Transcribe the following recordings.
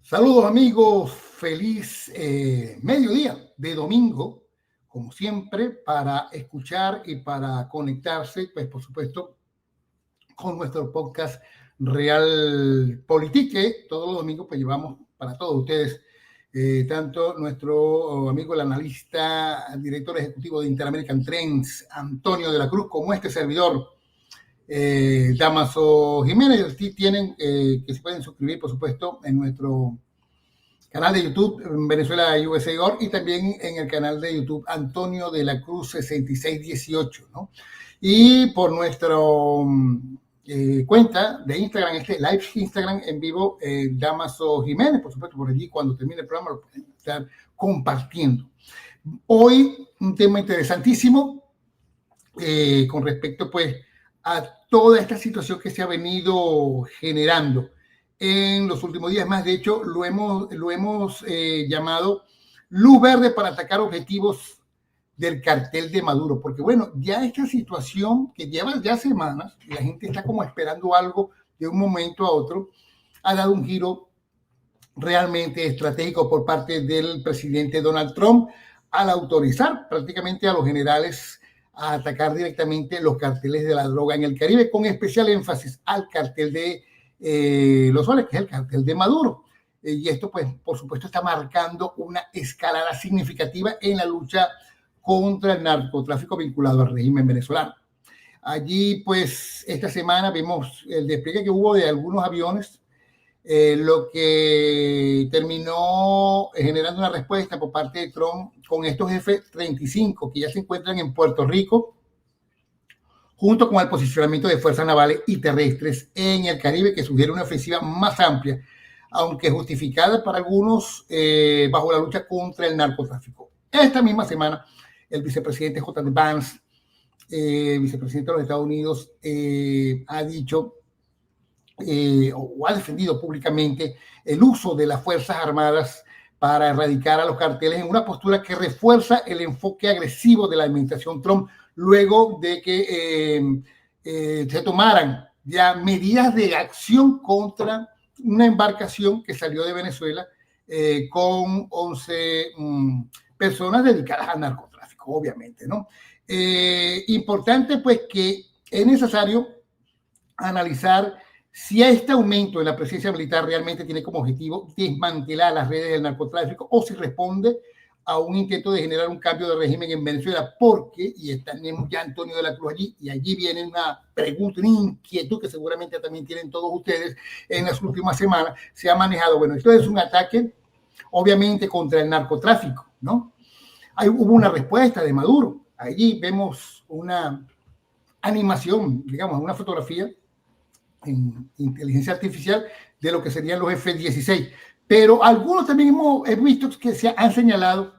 Saludos amigos, feliz mediodía de domingo, como siempre, para escuchar y para conectarse, pues por supuesto, con nuestro podcast Real Politique. Todos los domingos pues llevamos para todos ustedes, tanto nuestro amigo el analista, director ejecutivo de Interamerican Trends, Antonio de la Cruz, como este servidor, Damaso Jiménez. Tienen que se pueden suscribir, por supuesto, en nuestro canal de YouTube Venezuela USA Org y también en el canal de YouTube Antonio de la Cruz 6618, ¿no? Y por nuestra cuenta de Instagram, live Instagram en vivo, Damaso Jiménez, por supuesto, por allí cuando termine el programa lo pueden estar compartiendo. Hoy un tema interesantísimo con respecto pues a toda esta situación que se ha venido generando en los últimos días. Más, de hecho, lo hemos llamado luz verde para atacar objetivos del cartel de Maduro, porque bueno, ya esta situación que lleva ya semanas, y la gente está como esperando algo de un momento a otro, ha dado un giro realmente estratégico por parte del presidente Donald Trump al autorizar prácticamente a los generales a atacar directamente los carteles de la droga en el Caribe, con especial énfasis al cartel de Los Soles, que es el cartel de Maduro. Y esto, pues, por supuesto, está marcando una escalada significativa en la lucha contra el narcotráfico vinculado al régimen venezolano. Allí, pues, esta semana vimos el despliegue que hubo de algunos aviones, lo que terminó generando una respuesta por parte de Trump con estos F-35 que ya se encuentran en Puerto Rico, junto con el posicionamiento de fuerzas navales y terrestres en el Caribe, que sugiere una ofensiva más amplia, aunque justificada para algunos bajo la lucha contra el narcotráfico. Esta misma semana, el vicepresidente J.D. Vance, vicepresidente de los Estados Unidos, ha dicho o ha defendido públicamente el uso de las Fuerzas Armadas para erradicar a los carteles, en una postura que refuerza el enfoque agresivo de la administración Trump luego de que se tomaran ya medidas de acción contra una embarcación que salió de Venezuela con 11 personas dedicadas al narcotráfico, obviamente, ¿no? Importante pues que es necesario analizar si este aumento en la presencia militar realmente tiene como objetivo desmantelar las redes del narcotráfico o si responde a un intento de generar un cambio de régimen en Venezuela, porque, y tenemos ya Antonio de la Cruz allí, y allí viene una pregunta, una inquietud que seguramente también tienen todos ustedes en las últimas semanas, se ha manejado, bueno, esto es un ataque obviamente contra el narcotráfico, ¿no? Hubo una respuesta de Maduro, allí vemos una animación, digamos, una fotografía en inteligencia artificial de lo que serían los F-16. Pero algunos también hemos visto que se han señalado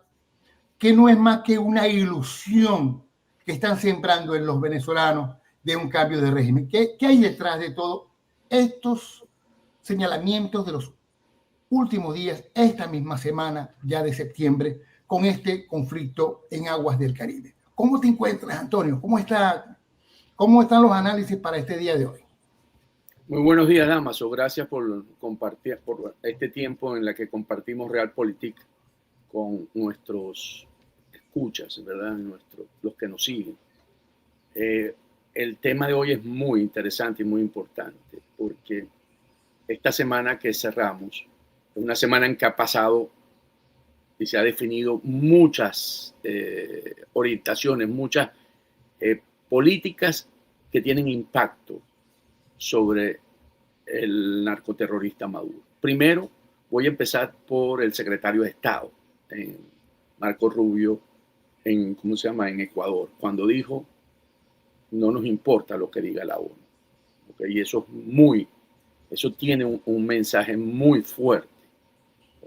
que no es más que una ilusión que están sembrando en los venezolanos de un cambio de régimen. ¿Qué hay detrás de todos estos señalamientos de los últimos días, esta misma semana ya de septiembre, con este conflicto en aguas del Caribe? ¿Cómo te encuentras, Antonio? ¿Cómo están los análisis para este día de hoy? Muy buenos días, Damaso. Gracias por compartir, por este tiempo en la que compartimos Realpolitik con nuestros escuchas, ¿verdad? Los que nos siguen. El tema de hoy es muy interesante y muy importante porque esta semana que cerramos es una semana en que ha pasado y se ha definido muchas orientaciones, muchas políticas que tienen impacto sobre el narcoterrorista Maduro. Primero, voy a empezar por el secretario de Estado, Marco Rubio, en Ecuador, cuando dijo, no nos importa lo que diga la ONU. ¿Okay? Y eso tiene un mensaje muy fuerte,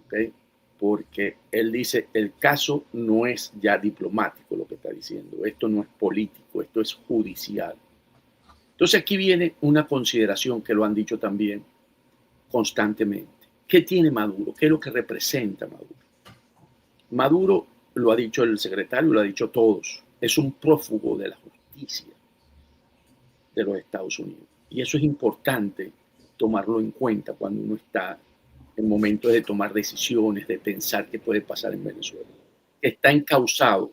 ¿okay? Porque él dice, el caso no es ya diplomático lo que está diciendo, esto no es político, esto es judicial. Entonces aquí viene una consideración que lo han dicho también constantemente. ¿Qué tiene Maduro? ¿Qué es lo que representa Maduro? Maduro, lo ha dicho el secretario, lo ha dicho todos, es un prófugo de la justicia de los Estados Unidos. Y eso es importante tomarlo en cuenta cuando uno está en momentos de tomar decisiones, de pensar qué puede pasar en Venezuela, que está encausado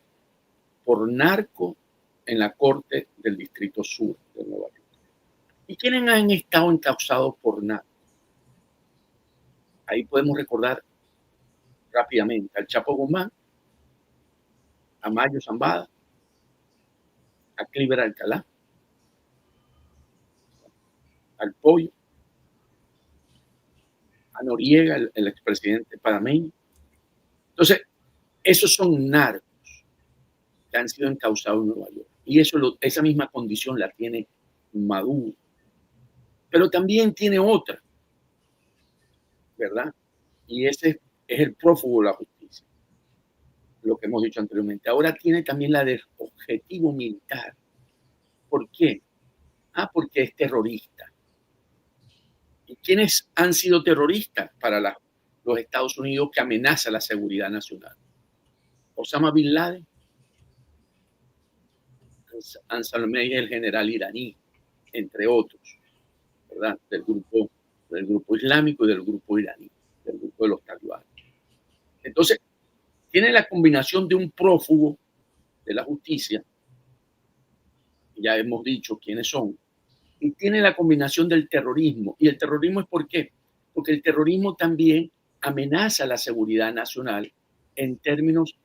por narco en la Corte del Distrito Sur de Nueva York. ¿Y quiénes han estado encausados por narco? Ahí podemos recordar rápidamente al Chapo Guzmán, a Mayo Zambada, a Cliver Alcalá, al Pollo, a Noriega, el expresidente panameño. Entonces, esos son narcos que han sido encausados en Nueva York. Y esa misma condición la tiene Maduro. Pero también tiene otra, ¿verdad? Y ese es el prófugo de la justicia, lo que hemos dicho anteriormente. Ahora tiene también la del objetivo militar. ¿Por qué? Porque es terrorista. ¿Y quiénes han sido terroristas para los Estados Unidos que amenaza la seguridad nacional? Osama Bin Laden, Ansalmey, el general iraní, entre otros, ¿verdad? Del grupo islámico y del grupo iraní, del grupo de los talibanes. Entonces, tiene la combinación de un prófugo de la justicia, ya hemos dicho quiénes son, y tiene la combinación del terrorismo. ¿Y el terrorismo es por qué? Porque el terrorismo también amenaza la seguridad nacional en términos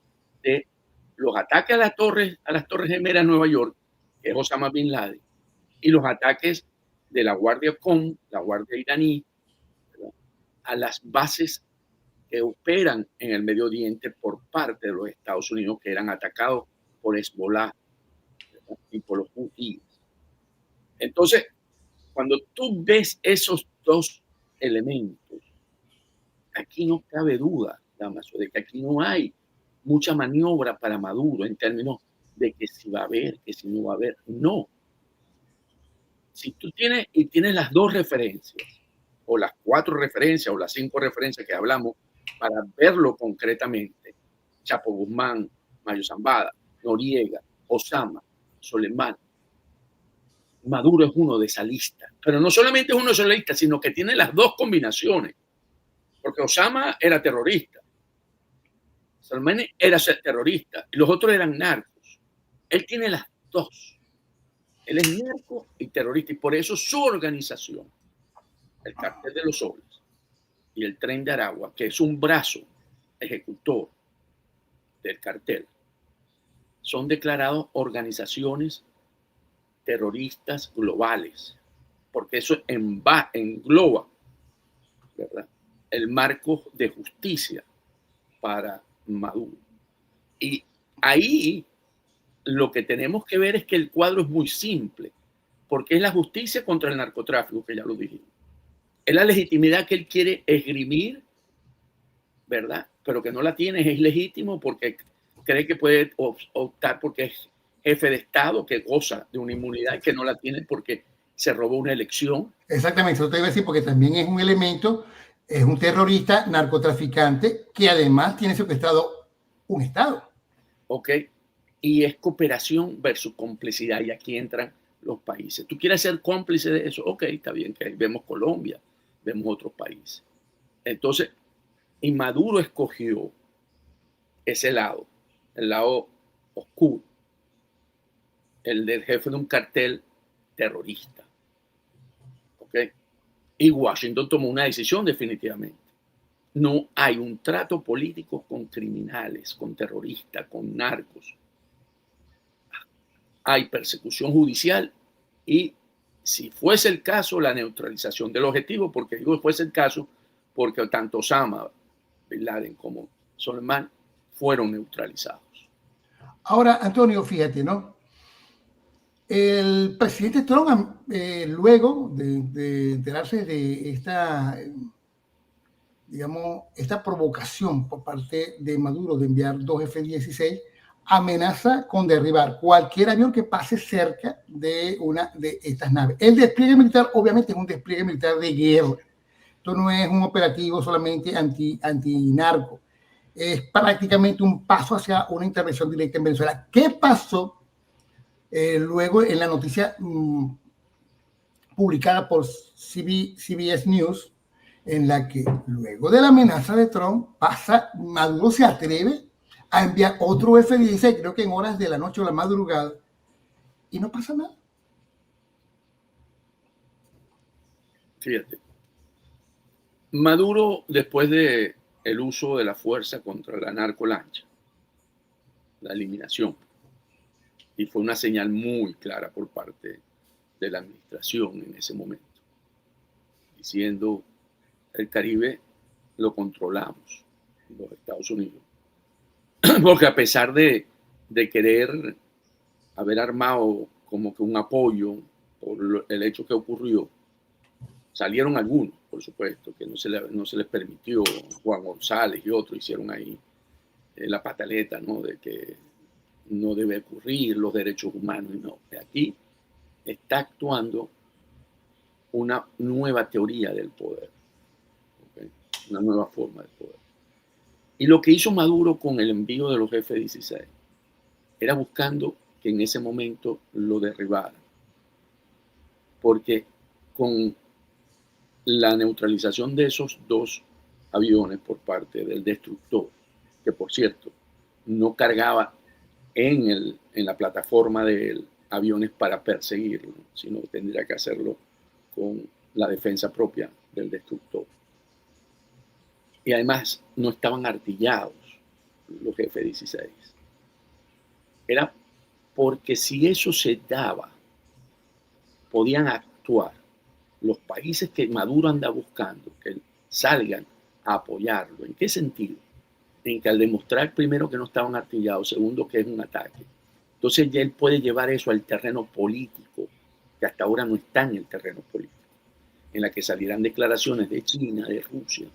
de los ataques a las Torres Gemelas en Nueva York, que es Osama Bin Laden, y los ataques de la Guardia Com, la Guardia iraní, ¿verdad?, a las bases que operan en el Medio Oriente por parte de los Estados Unidos, que eran atacados por Hezbollah, ¿verdad?, y por los hutíes. Entonces, cuando tú ves esos dos elementos, aquí no cabe duda, Damaso, de que aquí no hay mucha maniobra para Maduro en términos de que si va a haber, que si no va a haber. No. Si tú tienes las dos referencias, o las 4 referencias, o las 5 referencias que hablamos, para verlo concretamente, Chapo Guzmán, Mayo Zambada, Noriega, Osama, Soleimán, Maduro es uno de esa lista. Pero no solamente es uno de esa lista, sino que tiene las dos combinaciones. Porque Osama era terrorista, Soleimán era terrorista, y los otros eran narcos. Él tiene las dos. Él es narco y terrorista, y por eso su organización, el Cartel de los Soles y el Tren de Aragua, que es un brazo ejecutor del cartel, son declarados organizaciones terroristas globales, porque eso engloba, ¿verdad?, el marco de justicia para Maduro. Y ahí lo que tenemos que ver es que el cuadro es muy simple, porque es la justicia contra el narcotráfico, que ya lo dijimos. Es la legitimidad que él quiere esgrimir, ¿verdad?, pero que no la tiene, es ilegítimo porque cree que puede optar porque es jefe de Estado, que goza de una inmunidad, que no la tiene porque se robó una elección. Exactamente, eso te iba a decir, porque también es un elemento, es un terrorista narcotraficante que además tiene secuestrado un Estado. Ok, y es cooperación versus complicidad, y aquí entran los países. ¿Tú quieres ser cómplice de eso? Ok, está bien, que vemos Colombia, vemos otros países. Entonces, y Maduro escogió ese lado, el lado oscuro, el del jefe de un cartel terrorista. ¿Ok? Y Washington tomó una decisión definitivamente. No hay un trato político con criminales, con terroristas, con narcos. Hay persecución judicial y, si fuese el caso, la neutralización del objetivo, porque digo fuese el caso, porque tanto Osama Bin Laden como Soleimán fueron neutralizados. Ahora, Antonio, fíjate, ¿no? El presidente Trump, luego de enterarse de esta, digamos, esta provocación por parte de Maduro de enviar 2 F-16, amenaza con derribar cualquier avión que pase cerca de una de estas naves. El despliegue militar, obviamente, es un despliegue militar de guerra. Esto no es un operativo solamente anti-narco. Es prácticamente un paso hacia una intervención directa en Venezuela. ¿Qué pasó luego en la noticia publicada por CBS News, en la que luego de la amenaza de Trump Maduro se atreve a enviar otro F-16, creo que en horas de la noche o la madrugada, y no pasa nada. Fíjate, Maduro, después de el uso de la fuerza contra la narcolancha, la eliminación, y fue una señal muy clara por parte de la administración en ese momento, diciendo: el Caribe lo controlamos, los Estados Unidos. Porque a pesar de querer haber armado como que un apoyo por el hecho que ocurrió, salieron algunos, por supuesto, que no se les permitió. Juan González y otros hicieron ahí la pataleta, ¿no? De que no debe ocurrir los derechos humanos. Y no, aquí está actuando una nueva teoría del poder, ¿okay? Una nueva forma de poder. Y lo que hizo Maduro con el envío de los F-16 era buscando que en ese momento lo derribaran, porque con la neutralización de esos dos aviones por parte del destructor, que por cierto no cargaba en la plataforma de aviones para perseguirlo, sino tendría que hacerlo con la defensa propia del destructor. Y además no estaban artillados los F-16. Era porque si eso se daba, podían actuar los países que Maduro anda buscando, que salgan a apoyarlo. ¿En qué sentido? En que al demostrar primero que no estaban artillados, segundo que es un ataque, entonces ya él puede llevar eso al terreno político, que hasta ahora no está en el terreno político, en la que salirán declaraciones de China, de Rusia,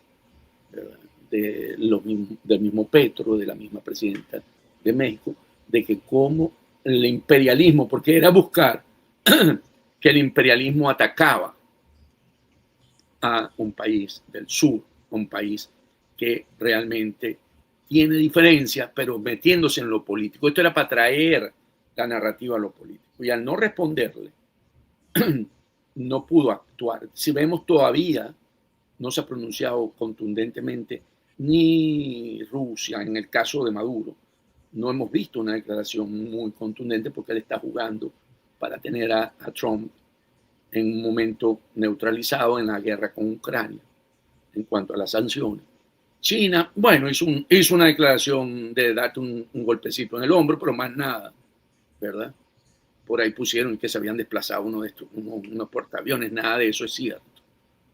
¿verdad? Del mismo Petro, de la misma presidenta de México, de que como el imperialismo, porque era buscar que el imperialismo atacaba a un país del sur, un país que realmente tiene diferencias, pero metiéndose en lo político. Esto era para traer la narrativa a lo político. Y al no responderle, no pudo actuar. Si vemos, todavía no se ha pronunciado contundentemente ni Rusia, en el caso de Maduro. No hemos visto una declaración muy contundente porque él está jugando para tener a Trump en un momento neutralizado en la guerra con Ucrania en cuanto a las sanciones. China, bueno, hizo una declaración de darte un golpecito en el hombro, pero más nada, ¿verdad? Por ahí pusieron que se habían desplazado unos portaaviones, nada de eso es cierto,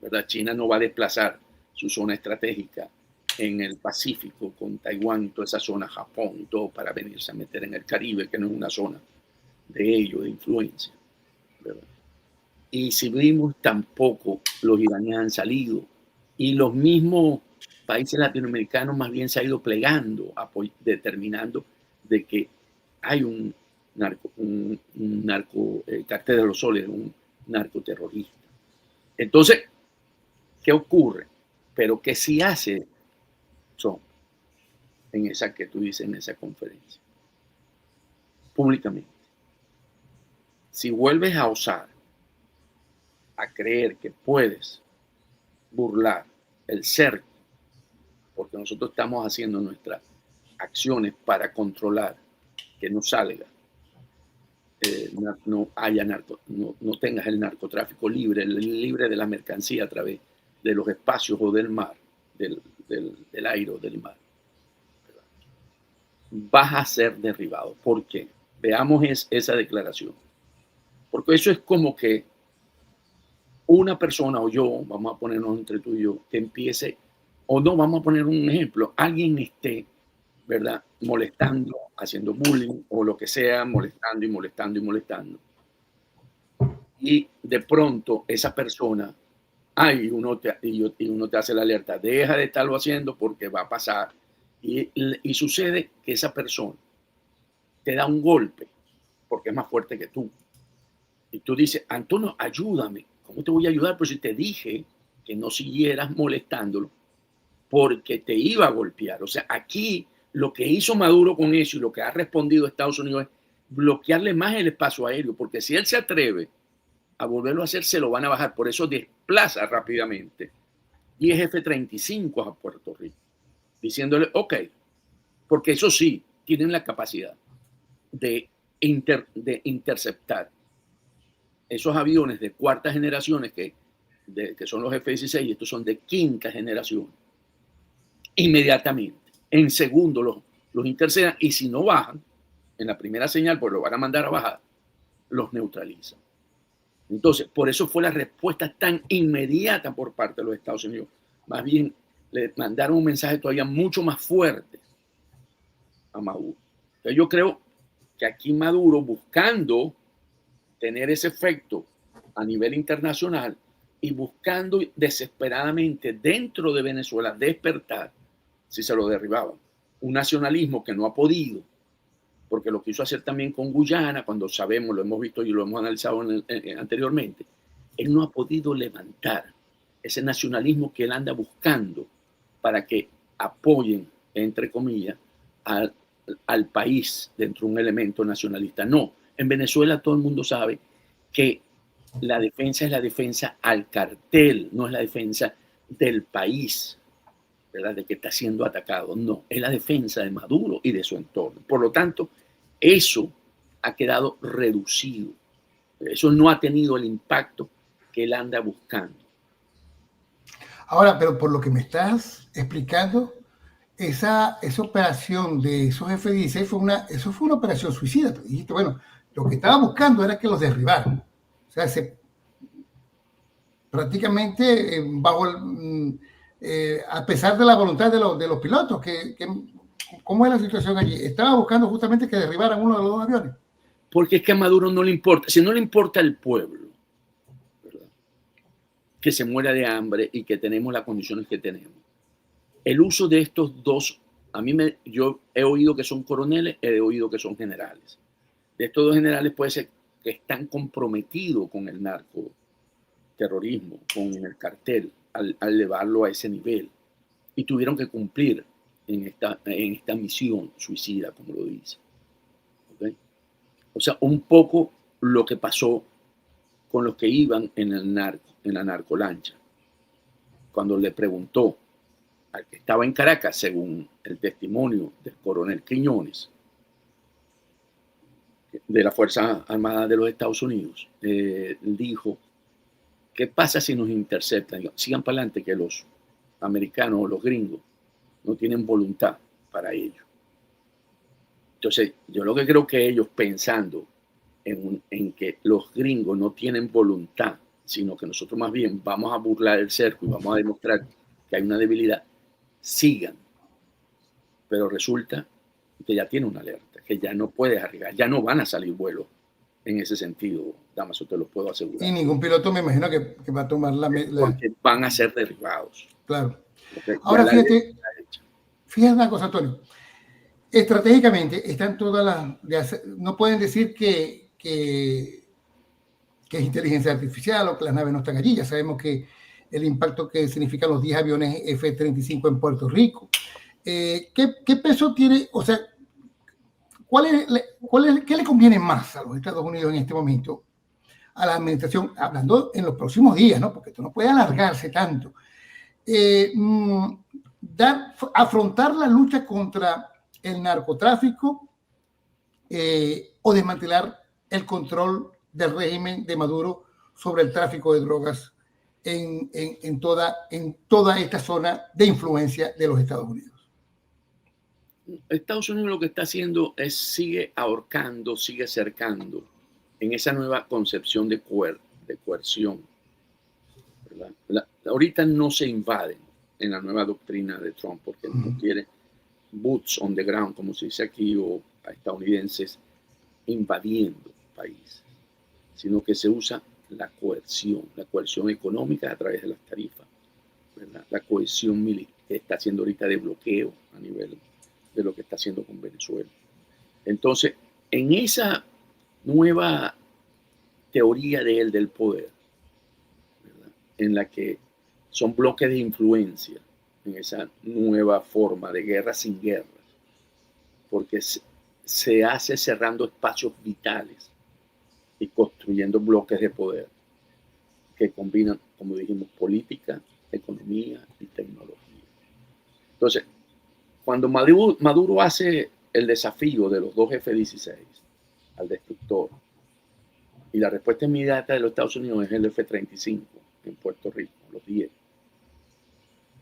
¿verdad? China no va a desplazar su zona estratégica en el Pacífico con Taiwán, toda esa zona, Japón, todo para venirse a meter en el Caribe, que no es una zona de ellos, de influencia, ¿verdad? Y si vimos, tampoco los iraníes han salido, y los mismos países latinoamericanos más bien se han ido plegando, determinando de que hay un cartel de los soles, un narcoterrorista. Entonces, ¿qué ocurre? Pero ¿qué sí hace Trump en esa que tú dices, en esa conferencia? Públicamente. Si vuelves a osar a creer que puedes burlar el cerco, porque nosotros estamos haciendo nuestras acciones para controlar que no salga, no haya no tengas el narcotráfico libre de la mercancía a través de los espacios o del mar, del aire o del mar, vas a ser derribado. ¿Por qué? Veamos esa declaración. Porque eso es como que una persona o yo, vamos a ponernos entre tú y yo, que empiece, o no, vamos a poner un ejemplo, alguien esté, ¿verdad?, molestando, haciendo bullying o lo que sea, molestando y molestando y molestando. Y de pronto esa persona, uno te hace la alerta, deja de estarlo haciendo porque va a pasar. Y sucede que esa persona te da un golpe porque es más fuerte que tú. Y tú dices, Antonio, ayúdame. ¿Cómo te voy a ayudar? Pues si te dije que no siguieras molestándolo porque te iba a golpear. O sea, aquí lo que hizo Maduro con eso y lo que ha respondido Estados Unidos es bloquearle más el espacio aéreo, porque si él se atreve a volverlo a hacer, se lo van a bajar. Por eso desplaza rápidamente 10 F-35 a Puerto Rico, diciéndole, ok, porque eso sí, tienen la capacidad de interceptar esos aviones de cuarta generación que son los F-16, y estos son de quinta generación, inmediatamente. En segundo los interceptan, y si no bajan en la primera señal, pues lo van a mandar a bajar, los neutralizan. Entonces, por eso fue la respuesta tan inmediata por parte de los Estados Unidos. Más bien, le mandaron un mensaje todavía mucho más fuerte a Maduro. Entonces, yo creo que aquí Maduro, buscando tener ese efecto a nivel internacional y buscando desesperadamente dentro de Venezuela despertar, si se lo derribaban, un nacionalismo que no ha podido, porque lo quiso hacer también con Guyana, cuando sabemos, lo hemos visto y lo hemos analizado anteriormente, él no ha podido levantar ese nacionalismo que él anda buscando para que apoyen, entre comillas, al país dentro de un elemento nacionalista. No, en Venezuela todo el mundo sabe que la defensa es la defensa al cartel, no es la defensa del país, ¿verdad? De que está siendo atacado. No, es la defensa de Maduro y de su entorno. Por lo tanto, eso ha quedado reducido. Eso no ha tenido el impacto que él anda buscando. Ahora, pero por lo que me estás explicando, esa operación de esos F-16 fue una operación suicida. Dijiste, bueno, lo que estaba buscando era que los derribaran. O sea, prácticamente a pesar de la voluntad de los pilotos, ¿cómo es la situación allí? Estaba buscando justamente que derribaran uno de los dos aviones. Porque es que a Maduro no le importa, si no le importa el pueblo, ¿verdad? Que se muera de hambre y que tenemos las condiciones que tenemos. El uso de estos dos, yo he oído que son coroneles, he oído que son generales. De estos dos generales puede ser que están comprometidos con el narcoterrorismo, con el cartel, al llevarlo a ese nivel. Y tuvieron que cumplir en esta misión suicida, como lo dice. ¿Okay? O sea, un poco lo que pasó con los que iban en la narcolancha. Cuando le preguntó al que estaba en Caracas, según el testimonio del coronel Quiñones, de la Fuerza Armada de los Estados Unidos, dijo, ¿qué pasa si nos interceptan? Sigan para adelante, que los americanos o los gringos no tienen voluntad para ello. Entonces, yo lo que creo que ellos, pensando en que los gringos no tienen voluntad, sino que nosotros más bien vamos a burlar el cerco y vamos a demostrar que hay una debilidad, sigan. Pero resulta que ya tiene una alerta, que ya no puedes arriesgar, ya no van a salir vuelos en ese sentido, Damaso, te lo puedo asegurar. Y ningún piloto me imagino que va a tomar porque van a ser derribados. Claro. Ahora fíjate una cosa, Antonio. Estratégicamente están todas no pueden decir que es inteligencia artificial o que las naves no están allí. Ya sabemos que el impacto que significan los 10 aviones F-35 en Puerto Rico. ¿Qué peso tiene? O sea, ¿qué le conviene más a los Estados Unidos en este momento? A la administración, hablando en los próximos días, ¿no? Porque esto no puede alargarse tanto. Afrontar la lucha contra el narcotráfico o desmantelar el control del régimen de Maduro sobre el tráfico de drogas en toda esta zona de influencia de los Estados Unidos. Estados Unidos lo que está haciendo es sigue ahorcando, sigue cercando en esa nueva concepción de coerción. Ahorita no se invaden en la nueva doctrina de Trump porque no quiere boots on the ground, como se dice aquí, o a estadounidenses invadiendo países, sino que se usa la coerción económica a través de las tarifas, ¿verdad? La coerción militar que está haciendo ahorita de bloqueo a nivel de lo que está haciendo con Venezuela. Entonces, en esa nueva teoría de él del poder, ¿verdad? En la que son bloques de influencia, en esa nueva forma de guerra sin guerra, porque se hace cerrando espacios vitales y construyendo bloques de poder que combinan, como dijimos, política, economía y tecnología. Entonces, cuando Maduro hace el desafío de los dos F-16 al destructor, y la respuesta inmediata de los Estados Unidos es el F-35 en Puerto Rico, los 10.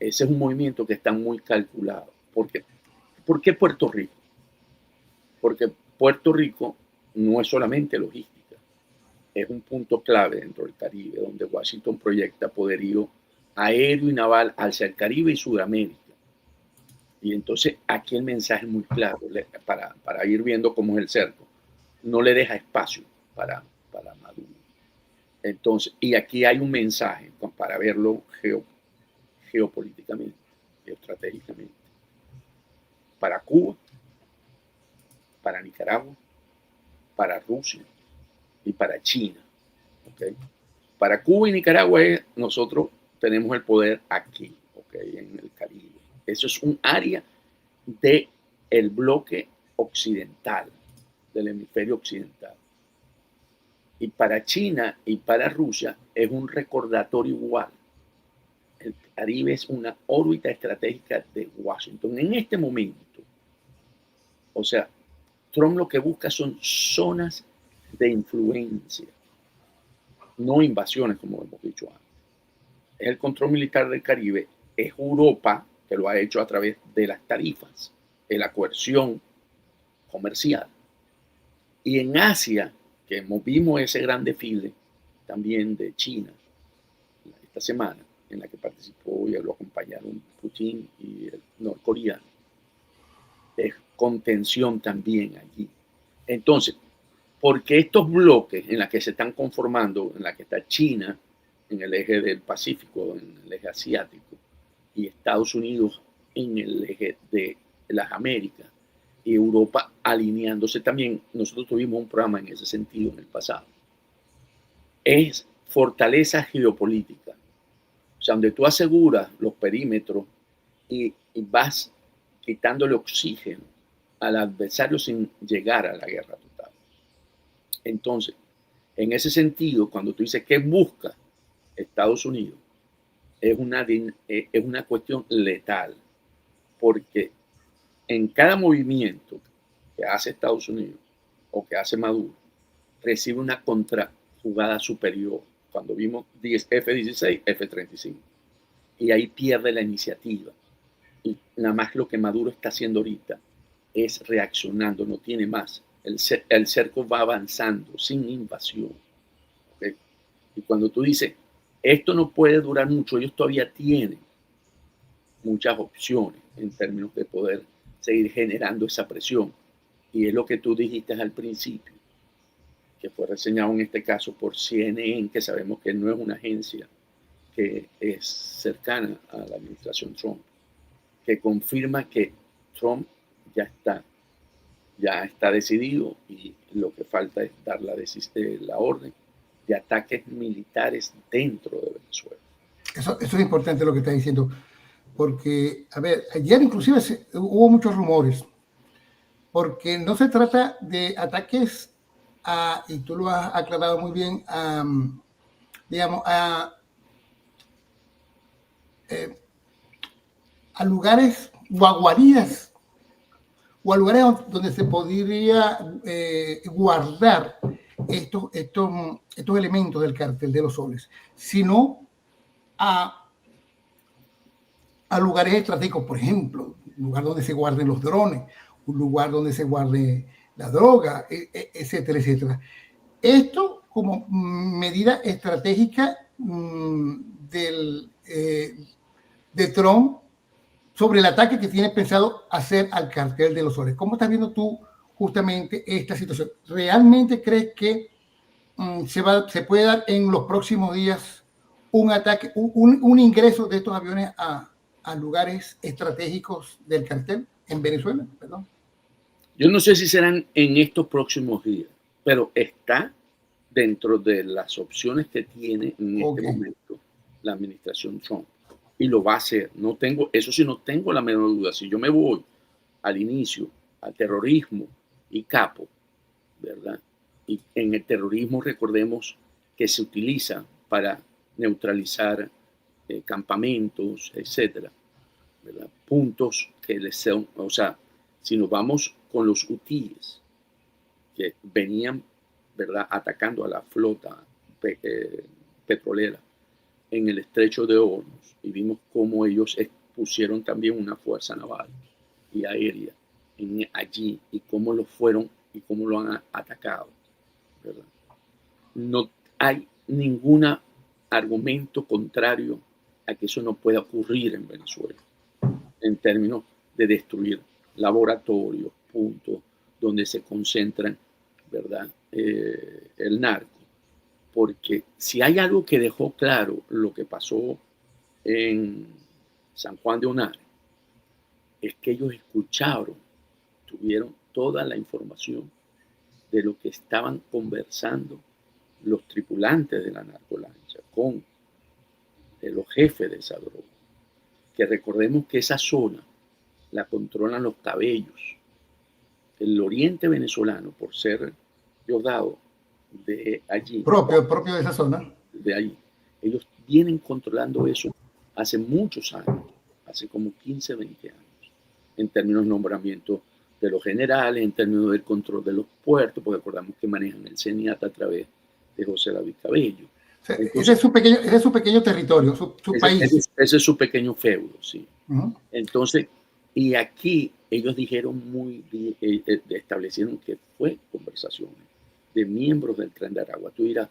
Ese es un movimiento que está muy calculado. ¿Por qué Puerto Rico? Porque Puerto Rico no es solamente logística, es un punto clave dentro del Caribe, donde Washington proyecta poderío aéreo y naval hacia el Caribe y Sudamérica. Y entonces aquí el mensaje es muy claro, para ir viendo cómo es el cerco. No le deja espacio para Maduro. Entonces, y aquí hay un mensaje para verlo geopolíticamente, geoestratégicamente. Para Cuba, para Nicaragua, para Rusia y para China. ¿Okay? Para Cuba y Nicaragua nosotros tenemos el poder aquí, ¿okay? En el Caribe. Eso es un área del bloque occidental, del hemisferio occidental. Y para China y para Rusia es un recordatorio igual. El Caribe es una órbita estratégica de Washington. En este momento, o sea, Trump lo que busca son zonas de influencia, no invasiones, como hemos dicho antes. Es el control militar del Caribe, es Europa, que lo ha hecho a través de las tarifas, de la coerción comercial. Y en Asia, que vimos ese gran desfile también de China esta semana, en la que participó y lo acompañaron Putin y el norcoreano, es contención también allí. Entonces, porque estos bloques en los que se están conformando, en la que está China, en el eje del Pacífico, en el eje asiático, y Estados Unidos en el eje de las Américas, y Europa alineándose también, nosotros tuvimos un programa en ese sentido en el pasado, es fortaleza geopolítica, o sea, donde tú aseguras los perímetros y vas quitándole oxígeno al adversario sin llegar a la guerra total. Entonces, en ese sentido, cuando tú dices qué busca Estados Unidos, es una cuestión letal, porque en cada movimiento que hace Estados Unidos o que hace Maduro, recibe una contrajugada superior. Cuando vimos F-16, F-35. Y ahí pierde la iniciativa. Y nada más lo que Maduro está haciendo ahorita es reaccionando, no tiene más. El cerco va avanzando sin invasión. ¿Okay? Y cuando tú dices, esto no puede durar mucho, ellos todavía tienen muchas opciones en términos de poder seguir generando esa presión. Y es lo que tú dijiste al principio, que fue reseñado en este caso por CNN, que sabemos que no es una agencia que es cercana a la administración Trump, que confirma que Trump ya está decidido y lo que falta es dar la orden de ataques militares dentro de Venezuela. Eso es importante lo que está diciendo, porque, a ver, ayer inclusive hubo muchos rumores, porque no se trata de ataques y tú lo has aclarado muy bien, digamos, a lugares o a guaridas o a lugares donde se podría guardar estos elementos del cartel de los soles, sino a lugares estratégicos, por ejemplo, un lugar donde se guarden los drones, un lugar donde se guarde la droga, etcétera, etcétera. Esto como medida estratégica de Trump sobre el ataque que tiene pensado hacer al cartel de los soles. ¿Cómo estás viendo tú justamente esta situación? ¿Realmente crees que se puede dar en los próximos días un ataque, un ingreso de estos aviones a lugares estratégicos del cartel en Venezuela? Perdón. Yo no sé si serán en estos próximos días, pero está dentro de las opciones que tiene en este momento la administración Trump. Y lo va a hacer. Eso sí, no tengo la menor duda. Si yo me voy al inicio, al terrorismo y capo, ¿verdad? Y en el terrorismo recordemos que se utiliza para neutralizar campamentos, etcétera, ¿verdad? Puntos que les son, o sea, si nos vamos con los hutíes que venían, ¿verdad?, atacando a la flota petrolera en el estrecho de Hormuz, y vimos cómo ellos pusieron también una fuerza naval y aérea allí, y cómo lo fueron y cómo lo han atacado, ¿verdad? No hay ningún argumento contrario a que eso no pueda ocurrir en Venezuela, en términos de destruir laboratorios, puntos donde se concentran, ¿verdad?, el narco. Porque si hay algo que dejó claro lo que pasó en San Juan de Onare, es que ellos escucharon, tuvieron toda la información de lo que estaban conversando los tripulantes de la narcolancha con los jefes de esa droga. Que recordemos que esa zona la controlan los cabellos. El oriente venezolano, por ser Diosdado de allí. Propio de esa zona. De ahí. Ellos vienen controlando eso hace muchos años, hace como 15, 20 años, en términos de nombramiento de los generales, en términos del control de los puertos, porque recordamos que manejan el CENIAT a través de José David Cabello. O sea, entonces, ese es su pequeño territorio, su país. Ese es su pequeño feudo, sí. Entonces, y aquí ellos dijeron muy bien, establecieron que fue conversaciones de miembros del Tren de Aragua. Tú dirás,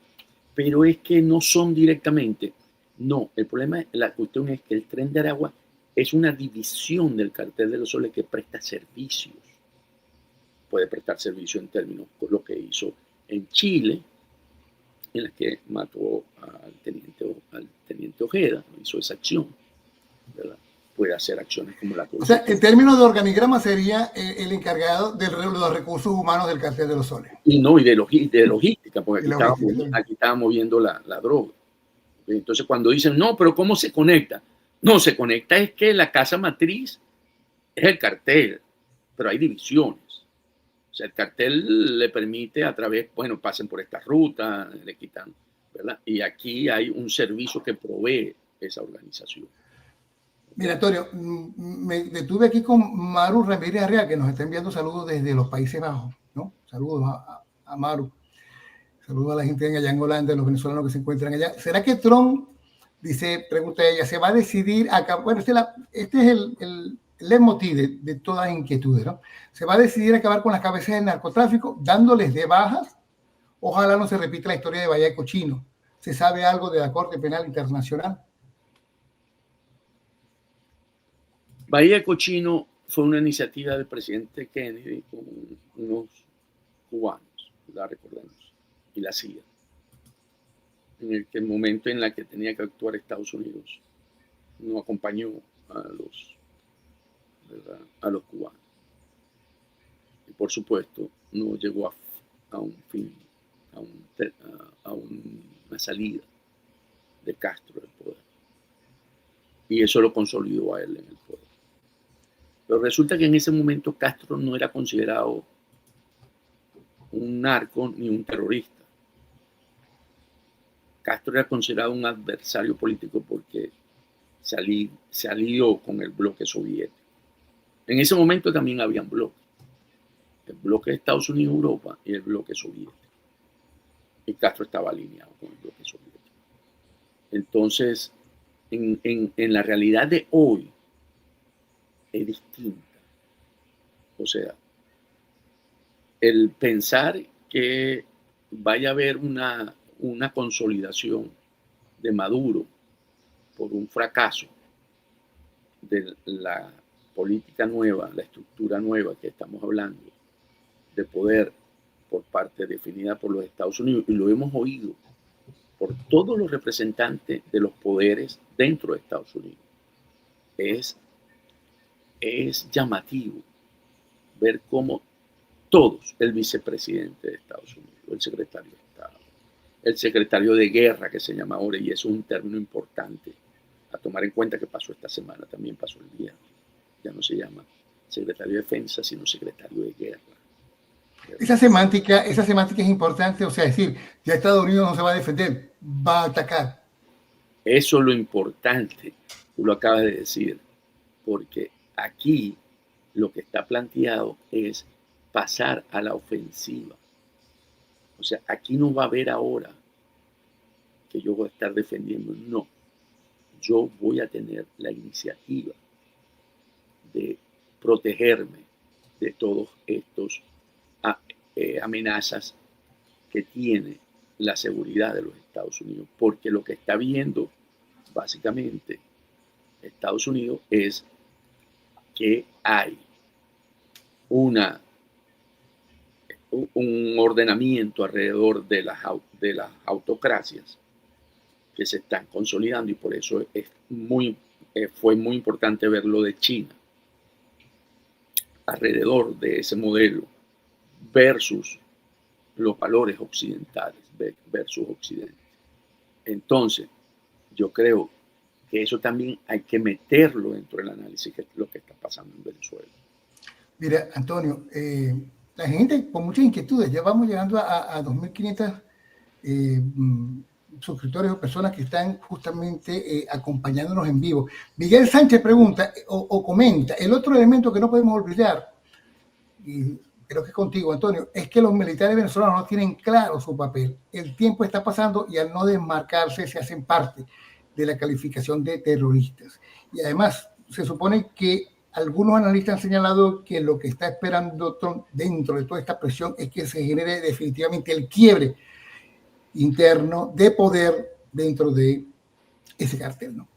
pero es que no son directamente. No, el problema, la cuestión es que el Tren de Aragua es una división del Cartel de los Soles que presta servicios. Puede prestar servicio en términos con lo que hizo en Chile, en la que mató al teniente Ojeda, hizo esa acción, ¿verdad? Puede hacer acciones como la que... O sea, en términos de organigrama sería el encargado de los recursos humanos del Cartel de los Soles. Y no, y de logística, porque aquí estábamos viendo la droga. Entonces cuando dicen, no, pero ¿cómo se conecta? No, se conecta es que la casa matriz es el cartel, pero hay divisiones. O sea, el cartel le permite a través, bueno, pasen por esta ruta, le quitan, ¿verdad? Y aquí hay un servicio que provee esa organización. Mira, Antonio, me detuve aquí con Maru Ramírez Arrea, que nos está enviando saludos desde los Países Bajos, ¿no? Saludos a Maru. Saludos a la gente allá en Holanda, los venezolanos que se encuentran allá. ¿Será que Trump, dice, pregunta ella, se va a decidir acá? Bueno, este es el leitmotiv de todas las inquietudes, ¿no? Se va a decidir acabar con las cabezas del narcotráfico, dándoles de bajas. Ojalá no se repita la historia de Bahía de Cochino. ¿Se sabe algo de la Corte Penal Internacional? Bahía de Cochino fue una iniciativa del presidente Kennedy con unos cubanos, la recordamos, y la CIA, en el momento en el que tenía que actuar Estados Unidos, no acompañó a los cubanos. Y por supuesto, no llegó a un fin, a una salida de Castro del poder. Y eso lo consolidó a él en el poder. Pero resulta que en ese momento Castro no era considerado un narco ni un terrorista. Castro era considerado un adversario político porque se alió con el bloque soviético. En ese momento también habían bloques. El bloque de Estados Unidos y Europa y el bloque soviético. Y Castro estaba alineado con el bloque soviético. Entonces, en la realidad de hoy, es distinta. O sea, el pensar que vaya a haber una consolidación de Maduro por un fracaso de la política nueva, la estructura nueva que estamos hablando, de poder por parte definida por los Estados Unidos, y lo hemos oído por todos los representantes de los poderes dentro de Estados Unidos, es llamativo ver cómo todos, el vicepresidente de Estados Unidos, el secretario de Estado, el secretario de Guerra, que se llama ahora, y eso es un término importante a tomar en cuenta que pasó esta semana, también pasó el viernes, ya no se llama secretario de Defensa, sino secretario de Guerra. Esa semántica es importante, o sea, decir, ya Estados Unidos no se va a defender, va a atacar. Eso es lo importante, tú lo acabas de decir, porque aquí lo que está planteado es pasar a la ofensiva. O sea, aquí no va a haber ahora que yo voy a estar defendiendo, no. Yo voy a tener la iniciativa de protegerme de todos estos amenazas que tiene la seguridad de los Estados Unidos, porque lo que está viendo básicamente Estados Unidos es que hay un ordenamiento alrededor de las autocracias que se están consolidando, y por eso fue muy importante ver lo de China alrededor de ese modelo versus los valores occidentales, versus Occidente. Entonces, yo creo que eso también hay que meterlo dentro del análisis de lo que está pasando en Venezuela. Mira, Antonio, la gente con muchas inquietudes, ya vamos llegando a 2.500 suscriptores o personas que están justamente acompañándonos en vivo. Miguel Sánchez pregunta o comenta, el otro elemento que no podemos olvidar, y creo que es contigo, Antonio, es que los militares venezolanos no tienen claro su papel. El tiempo está pasando y al no desmarcarse se hacen parte de la calificación de terroristas. Y además, se supone que algunos analistas han señalado que lo que está esperando Trump dentro de toda esta presión es que se genere definitivamente el quiebre interno de poder dentro de ese cartel, ¿no?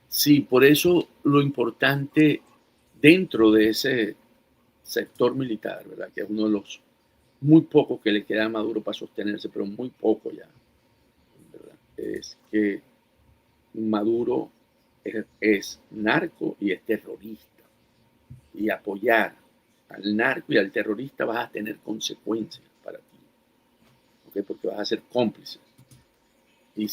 Sí, por eso lo importante dentro de ese sector militar, ¿verdad? Que es uno de los muy pocos que le queda a Maduro para sostenerse, pero muy poco ya, ¿verdad? Es que Maduro es narco y es terrorista. Y apoyar al narco y al terrorista vas a tener consecuencias para ti, ¿okay? Porque vas a ser cómplice. Y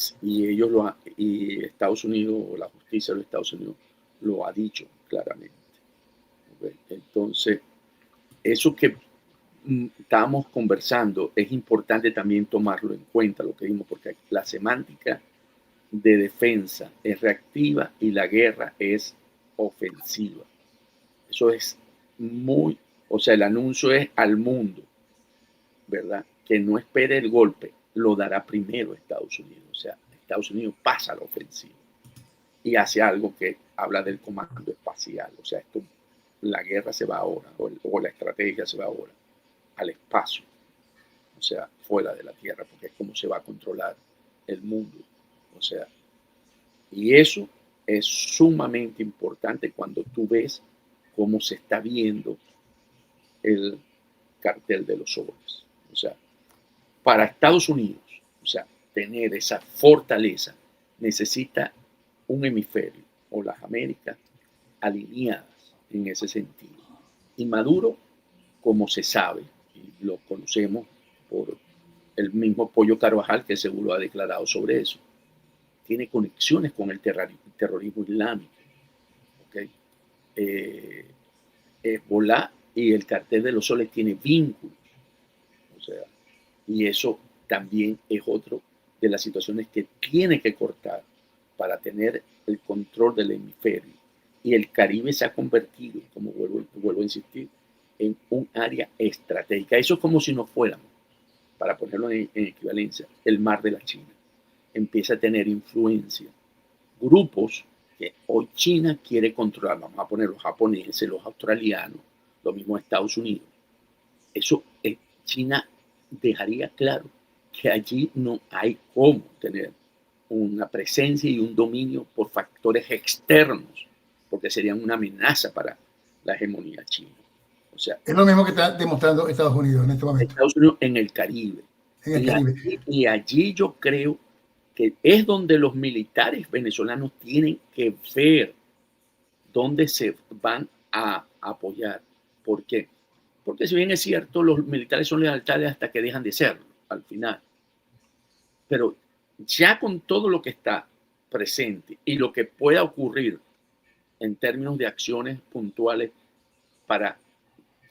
y Estados Unidos, o la justicia de los Estados Unidos, lo ha dicho claramente. ¿Okay? Entonces, eso que estábamos conversando es importante también tomarlo en cuenta, lo que vimos, porque la semántica de defensa es reactiva y la guerra es ofensiva. Eso es o sea, el anuncio es al mundo, ¿verdad? Que no espere el golpe, lo dará primero Estados Unidos. O sea, Estados Unidos pasa a la ofensiva y hace algo que habla del comando espacial. O sea, la guerra se va ahora, o la estrategia se va ahora al espacio, o sea, fuera de la Tierra, porque es como se va a controlar el mundo. O sea, y eso es sumamente importante cuando tú ves cómo se está viendo el cartel de los sobres. O sea, para Estados Unidos, o sea, tener esa fortaleza necesita un hemisferio o las Américas alineadas en ese sentido. Y Maduro, como se sabe, y lo conocemos por el mismo Pollo Carvajal, que seguro ha declarado sobre eso, tiene conexiones con el terrorismo islámico. ¿Okay? Hezbolá y el cartel de los soles tiene vínculos. O sea, y eso también es otro de las situaciones que tiene que cortar para tener el control del hemisferio. Y el Caribe se ha convertido, como vuelvo a insistir, en un área estratégica. Eso es como si nos fuéramos, para ponerlo en equivalencia, el mar de la China. Empieza a tener influencia. Grupos que hoy China quiere controlar, vamos a poner los japoneses, los australianos, lo mismo Estados Unidos. Eso China dejaría claro que allí no hay cómo tener una presencia y un dominio por factores externos, porque serían una amenaza para la hegemonía china. O sea, es lo mismo que está demostrando Estados Unidos en este momento. Estados Unidos en el Caribe. En el Caribe. Y allí yo creo que es donde los militares venezolanos tienen que ver dónde se van a apoyar. ¿Por qué? Porque si bien es cierto, los militares son lealtades hasta que dejan de serlo, al final. Pero ya con todo lo que está presente y lo que pueda ocurrir en términos de acciones puntuales para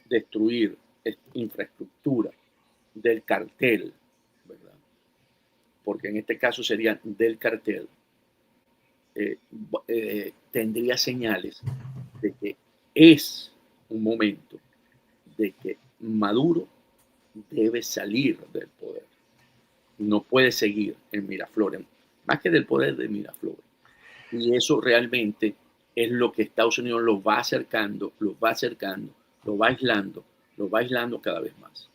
destruir infraestructura del cartel, ¿verdad? Porque en este caso serían del cartel, tendría señales de que es un momento de que Maduro debe salir del poder. No puede seguir en Miraflores, más que del poder de Miraflores. Y eso realmente es lo que Estados Unidos lo va acercando, lo va aislando cada vez más.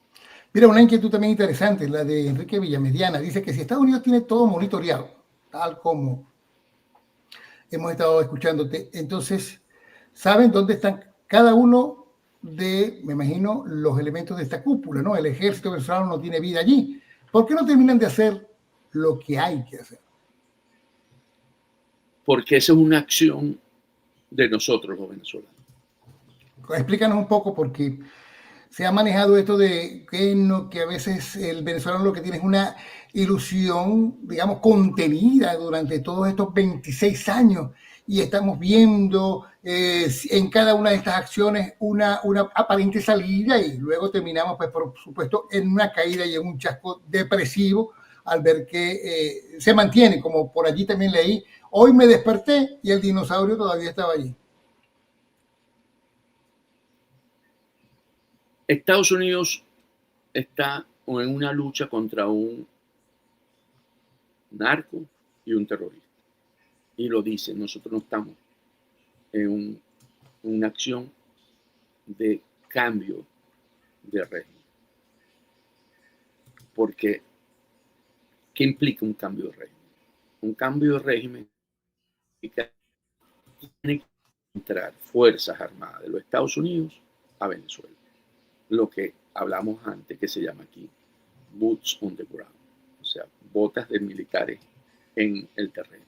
Mira, una inquietud también interesante, la de Enrique Villamediana. Dice que si Estados Unidos tiene todo monitoreado, tal como hemos estado escuchándote, entonces, ¿saben dónde están cada uno de, me imagino, los elementos de esta cúpula, ¿no? El ejército venezolano no tiene vida allí. ¿Por qué no terminan de hacer lo que hay que hacer? Porque esa es una acción de nosotros los venezolanos. Explícanos un poco, porque se ha manejado esto de que a veces el venezolano lo que tiene es una ilusión, digamos, contenida durante todos estos 26 años y estamos viendo en cada una de estas acciones una aparente salida y luego terminamos, pues, por supuesto, en una caída y en un chasco depresivo al ver que se mantiene, como por allí también leí, hoy me desperté y el dinosaurio todavía estaba allí. Estados Unidos está en una lucha contra un narco y un terrorista. Y lo dice, nosotros no estamos en una acción de cambio de régimen. Porque, ¿qué implica un cambio de régimen? Un cambio de régimen implica que tienen que entrar fuerzas armadas de los Estados Unidos a Venezuela. Lo que hablamos antes, que se llama aquí boots on the ground, o sea, botas de militares en el terreno.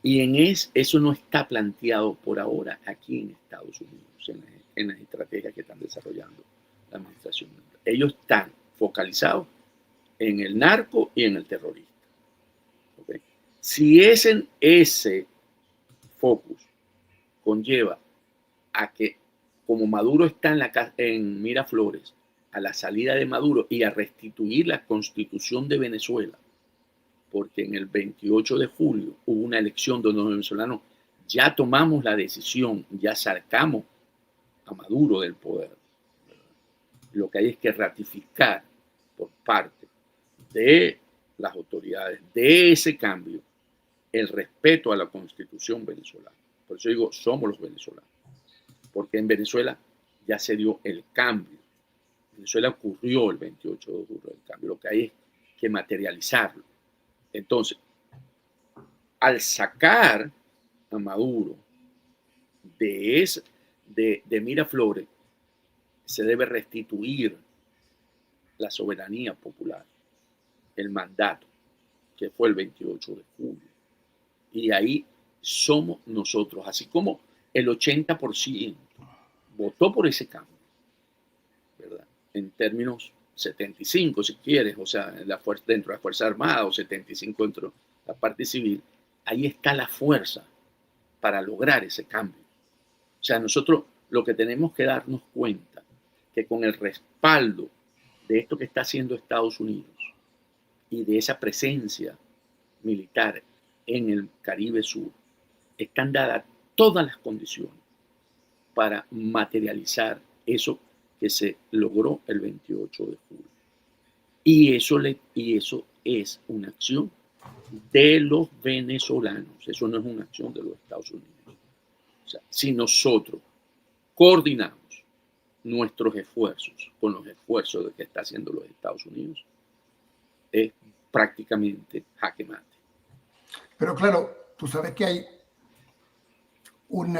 Y eso no está planteado por ahora aquí en Estados Unidos, en las estrategias que están desarrollando la administración. Ellos están focalizados en el narco y en el terrorista. ¿Okay? Si ese focus conlleva a que, como Maduro está en Miraflores, a la salida de Maduro y a restituir la constitución de Venezuela, porque en el 28 de julio hubo una elección donde los venezolanos ya tomamos la decisión, ya sacamos a Maduro del poder. Lo que hay es que ratificar por parte de las autoridades de ese cambio el respeto a la constitución venezolana. Por eso digo, somos los venezolanos, porque en Venezuela ya se dio el cambio. En Venezuela ocurrió el 28 de julio el cambio, lo que hay es que materializarlo. Entonces, al sacar a Maduro de Miraflores, se debe restituir la soberanía popular, el mandato, que fue el 28 de julio. Y ahí somos nosotros, así como el 80% votó por ese cambio, ¿verdad? En términos 75, si quieres, o sea, dentro de la Fuerza Armada, o 75 dentro de la parte civil, ahí está la fuerza para lograr ese cambio. O sea, nosotros lo que tenemos que darnos cuenta que con el respaldo de esto que está haciendo Estados Unidos y de esa presencia militar en el Caribe Sur, están dadas todas las condiciones para materializar eso que se logró el 28 de julio. Y eso es una acción de los venezolanos, eso no es una acción de los Estados Unidos. O sea, si nosotros coordinamos nuestros esfuerzos con los esfuerzos de que está haciendo los Estados Unidos, es prácticamente jaque mate. Pero claro, tú sabes que hay un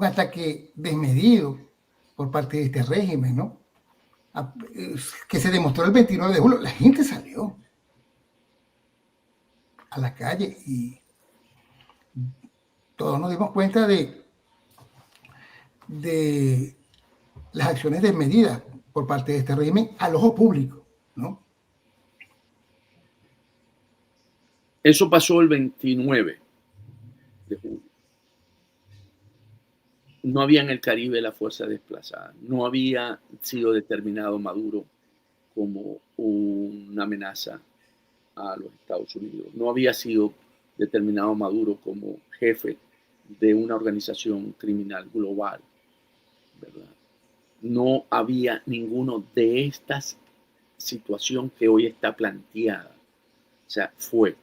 ataque desmedido por parte de este régimen, ¿no? Que se demostró el 29 de julio. La gente salió a la calle y todos nos dimos cuenta de las acciones desmedidas por parte de este régimen al ojo público, ¿no? Eso pasó el 29 de julio. No había en el Caribe la fuerza desplazada, no había sido determinado Maduro como una amenaza a los Estados Unidos, no había sido determinado a Maduro como jefe de una organización criminal global, ¿verdad? No había ninguno de estas situaciones que hoy está planteada. O sea, fue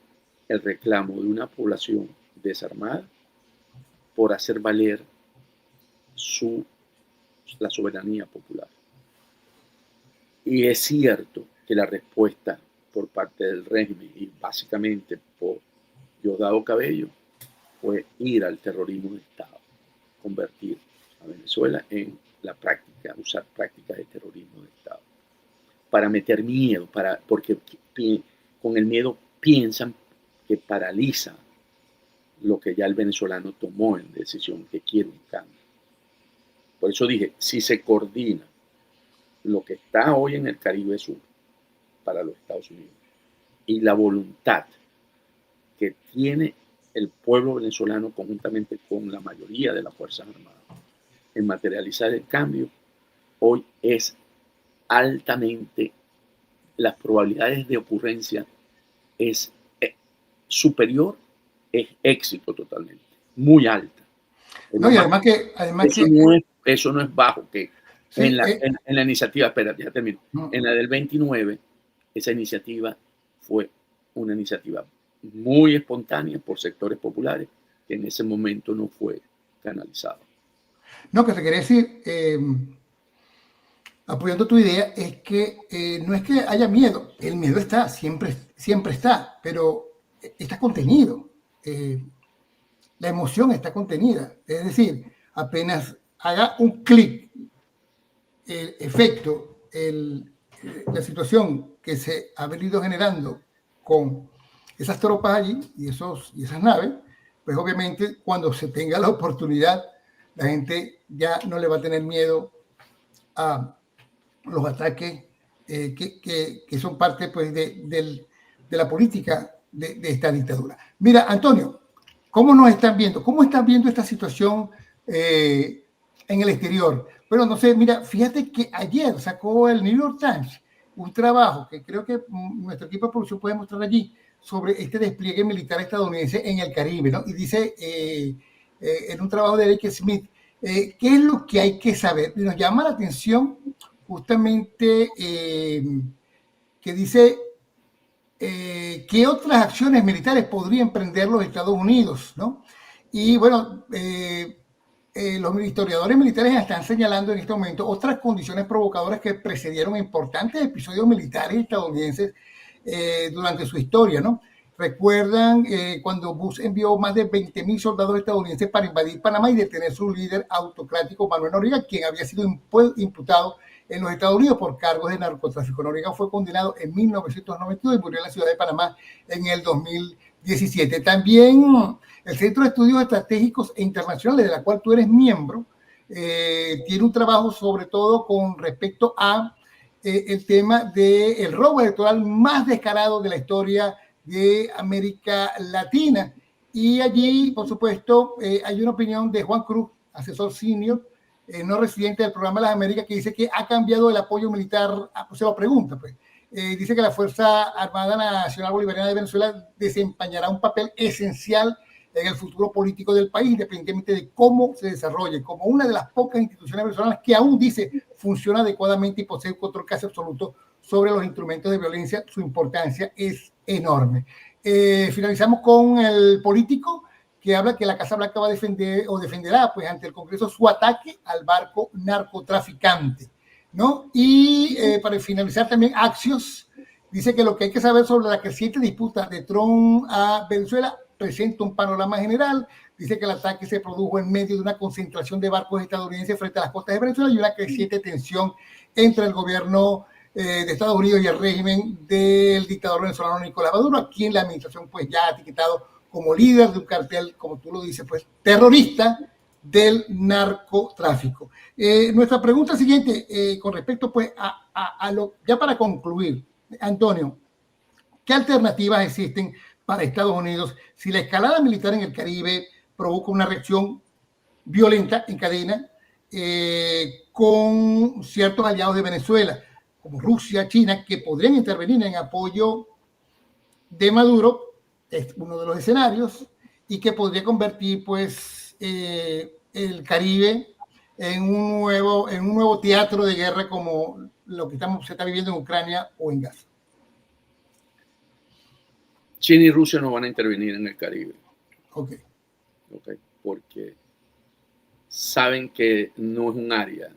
el reclamo de una población desarmada por hacer valer la soberanía popular. Y es cierto que la respuesta por parte del régimen y básicamente por Diosdado Cabello fue ir al terrorismo de Estado, convertir a Venezuela en la práctica, usar prácticas de terrorismo de Estado, para meter miedo, porque con el miedo piensan que paraliza lo que ya el venezolano tomó en decisión, que quiere un cambio. Por eso dije, si se coordina lo que está hoy en el Caribe Sur para los Estados Unidos y la voluntad que tiene el pueblo venezolano conjuntamente con la mayoría de las Fuerzas Armadas en materializar el cambio, hoy es altamente, las probabilidades de ocurrencia es superior, es éxito totalmente, muy alta. No, y además eso no es bajo, que sí, en la iniciativa, espérate, ya termino, en la del 29, esa iniciativa fue una iniciativa muy espontánea por sectores populares que en ese momento no fue canalizado. No, que te quería decir, apoyando tu idea, es que no es que haya miedo, el miedo está, siempre está, pero está contenido. La emoción está contenida. Es decir, apenas haga un clic, el efecto, la situación que se ha venido generando con esas tropas allí y esas naves, pues obviamente cuando se tenga la oportunidad, la gente ya no le va a tener miedo a los ataques que son parte pues, de la política de esta dictadura. Mira, Antonio, ¿cómo nos están viendo? ¿Cómo están viendo esta situación en el exterior? Bueno, no sé, mira, fíjate que ayer sacó el New York Times un trabajo que creo que nuestro equipo de producción puede mostrar allí sobre este despliegue militar estadounidense en el Caribe, ¿no? Y dice en un trabajo de Eric Smith, ¿qué es lo que hay que saber? Y nos llama la atención justamente que dice qué otras acciones militares podrían emprender los Estados Unidos, ¿no? Y bueno, los historiadores militares están señalando en este momento otras condiciones provocadoras que precedieron importantes episodios militares estadounidenses durante su historia, ¿no? Recuerdan cuando Bush envió más de 20,000 soldados estadounidenses para invadir Panamá y detener su líder autocrático Manuel Noriega, quien había sido imputado en los Estados Unidos por cargos de narcotráfico. Noriega fue condenado en 1992 y murió en la ciudad de Panamá en el 2017. También el Centro de Estudios Estratégicos e Internacionales, de la cual tú eres miembro, tiene un trabajo sobre todo con respecto a el tema del robo electoral más descarado de la historia de América Latina. Y allí, por supuesto, hay una opinión de Juan Cruz, asesor senior, no residente del Programa de las Américas, que dice que ha cambiado el apoyo militar. Se lo pregunta, pues. Dice que la Fuerza Armada Nacional Bolivariana de Venezuela desempeñará un papel esencial en el futuro político del país, independientemente de cómo se desarrolle, como una de las pocas instituciones venezolanas que aún dice funciona adecuadamente y posee un control casi absoluto sobre los instrumentos de violencia. Su importancia es enorme. Finalizamos con el político, que habla que la Casa Blanca va a defender o defenderá pues, ante el Congreso su ataque al barco narcotraficante, ¿no? Y para finalizar también, Axios dice que lo que hay que saber sobre la creciente disputa de Trump a Venezuela presenta un panorama general. Dice que el ataque se produjo en medio de una concentración de barcos estadounidenses frente a las costas de Venezuela y una creciente tensión entre el gobierno de Estados Unidos y el régimen del dictador venezolano Nicolás Maduro, a quien la administración pues ya ha etiquetado como líder de un cartel, como tú lo dices, pues terrorista del narcotráfico. Nuestra pregunta siguiente, con respecto pues a lo, ya para concluir, Antonio, ¿qué alternativas existen para Estados Unidos si la escalada militar en el Caribe provoca una reacción violenta en cadena con ciertos aliados de Venezuela, como Rusia, China, que podrían intervenir en apoyo de Maduro, es uno de los escenarios y que podría convertir pues el Caribe en un nuevo teatro de guerra como lo que se está viviendo en Ucrania o en Gaza. China y Rusia no van a intervenir en el Caribe. Okay. Porque saben que no es un área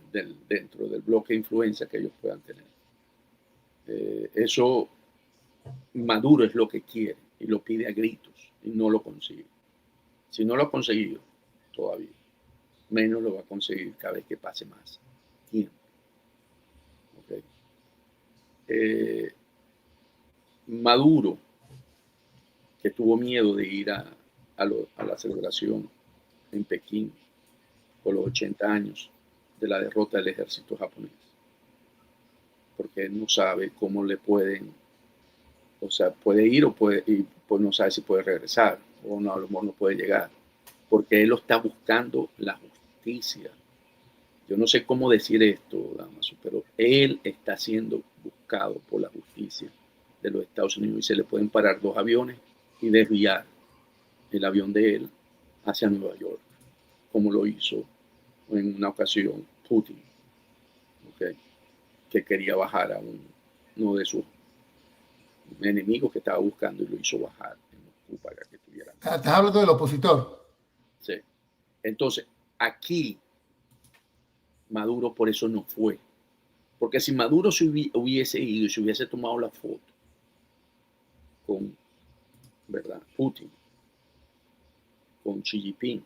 dentro del bloque de influencia que ellos puedan tener. Eso Maduro es lo que quiere y lo pide a gritos y no lo consigue. Si no lo ha conseguido todavía, menos lo va a conseguir cada vez que pase más tiempo. Maduro, que tuvo miedo de ir a la celebración en Pekín por los 80 años de la derrota del ejército japonés, porque él no sabe cómo le pueden, o sea, puede ir y pues no sabe si puede regresar o no, a lo mejor no puede llegar, porque él lo está buscando la justicia. Yo no sé cómo decir esto, Damaso, pero él está siendo buscado por la justicia de los Estados Unidos y se le pueden parar 2 aviones y desviar el avión de él hacia Nueva York, como lo hizo en una ocasión Putin, que quería bajar a uno de sus enemigos que estaba buscando y lo hizo bajar en Moscú para que tuviera. Estás hablando del opositor. Sí. Entonces, aquí Maduro por eso no fue. Porque si Maduro se hubiese ido y se hubiese tomado la foto con, ¿verdad?, Putin, con Xi Jinping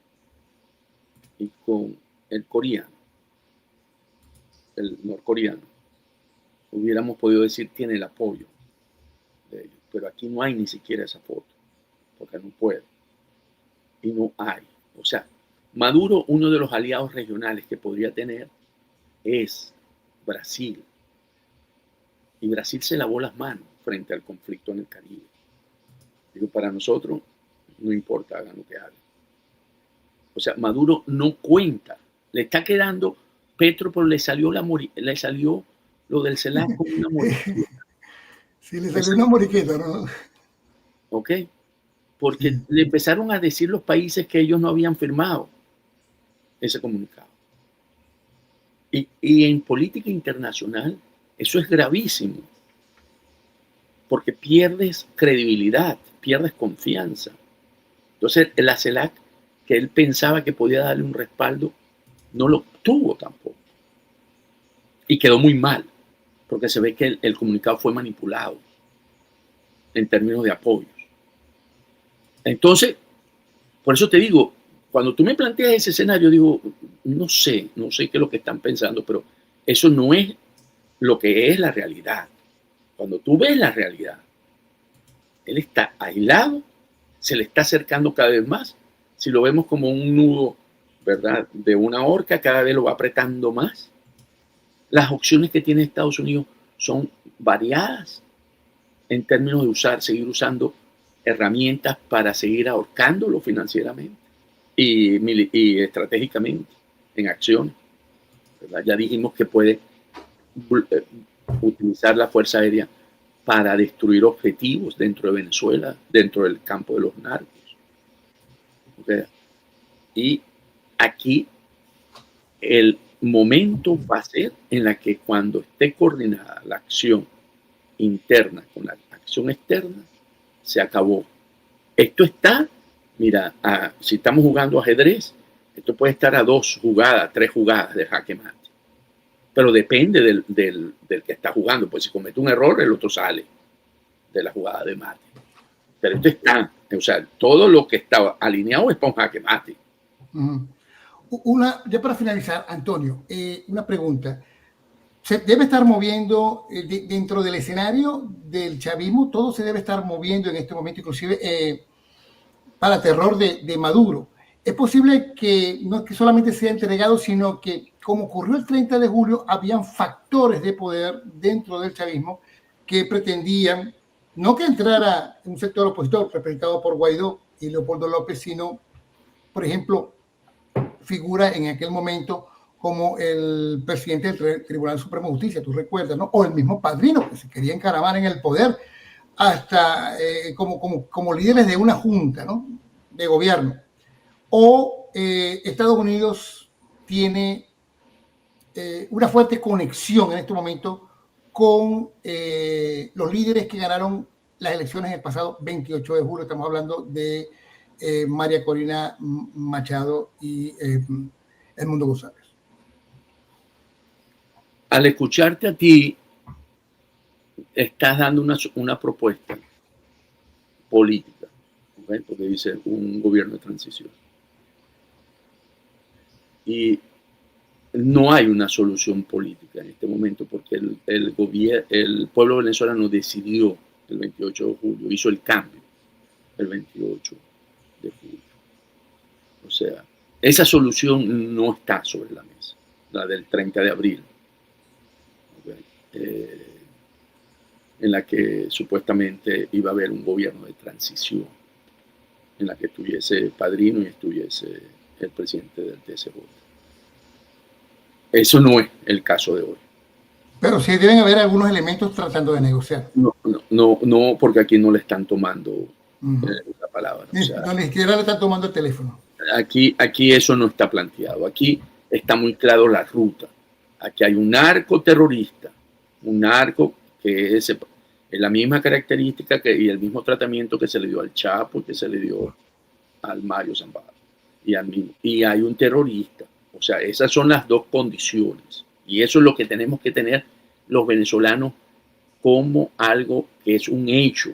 y con el coreano, el norcoreano, hubiéramos podido decir tiene el apoyo de ellos. Pero aquí no hay ni siquiera esa foto, porque no puede. Y no hay. O sea, Maduro, uno de los aliados regionales que podría tener es Brasil. Y Brasil se lavó las manos frente al conflicto en el Caribe. Digo, para nosotros no importa, hagan lo que hagan. O sea, Maduro no cuenta. Le está quedando Petro, pero le salió lo del CELAC con una moriqueta. Sí, le salió una moriqueta, ¿no? ¿Ok? Porque le empezaron a decir los países que ellos no habían firmado ese comunicado. Y en política internacional eso es gravísimo, porque pierdes credibilidad, pierdes confianza. Entonces la CELAC, que él pensaba que podía darle un respaldo, no lo tuvo tampoco. Y quedó muy mal, porque se ve que el comunicado fue manipulado en términos de apoyos. Entonces, por eso te digo, cuando tú me planteas ese escenario, digo, no sé qué es lo que están pensando, pero eso no es lo que es la realidad. Cuando tú ves la realidad, él está aislado, se le está acercando cada vez más. Si lo vemos como un nudo, ¿verdad?, de una horca, cada vez lo va apretando más. Las opciones que tiene Estados Unidos son variadas en términos de seguir usando herramientas para seguir ahorcándolo financieramente y estratégicamente en acciones, ¿verdad? Ya dijimos que puede utilizar la Fuerza Aérea para destruir objetivos dentro de Venezuela, dentro del campo de los narcos. ¿Okay? Y aquí el momento va a ser en la que cuando esté coordinada la acción interna con la acción externa, se acabó. Esto está, mira, si estamos jugando ajedrez, esto puede estar a 2 jugadas, 3 jugadas de jaque mate. Pero depende del que está jugando. Pues si comete un error, el otro sale de la jugada de mate. Pero esto está, o sea, todo lo que está alineado es para un jaque mate. Ya para finalizar, Antonio, una pregunta. ¿Se debe estar moviendo dentro del escenario del chavismo? Todo se debe estar moviendo en este momento, inclusive para terror de Maduro. Es posible que no es que solamente sea entregado, sino que, como ocurrió el 30 de julio, habían factores de poder dentro del chavismo que pretendían no que entrara un sector opositor representado por Guaidó y Leopoldo López, sino, por ejemplo, figura en aquel momento como el presidente del Tribunal Supremo de Justicia, tú recuerdas, ¿no? O el mismo Padrino, que se quería encaramar en el poder hasta como líderes de una junta, ¿no?, de gobierno. O Estados Unidos tiene una fuerte conexión en este momento con los líderes que ganaron las elecciones el pasado 28 de julio. Estamos hablando de María Corina Machado y Edmundo González. Al escucharte a ti, estás dando una propuesta política, ¿okay?, porque dice un gobierno de transición. Y no hay una solución política en este momento, porque el pueblo venezolano decidió el 28 de julio, hizo el cambio el 28 de julio. O sea, esa solución no está sobre la mesa, la del 30 de abril, ¿okay?, en la que supuestamente iba a haber un gobierno de transición, en la que estuviese Padrino y estuviese el presidente del TSJ. Eso no es el caso de hoy. Pero sí deben haber algunos elementos tratando de negociar. No, porque aquí no le están tomando la palabra. O sea, no, ni siquiera le están tomando el teléfono. Aquí eso no está planteado. Aquí está muy claro la ruta. Aquí hay un narcoterrorista, un narco que es la misma característica y el mismo tratamiento que se le dio al Chapo, que se le dio al Mario Zambada, y hay un terrorista. O sea, esas son las dos condiciones. Y eso es lo que tenemos que tener los venezolanos como algo que es un hecho.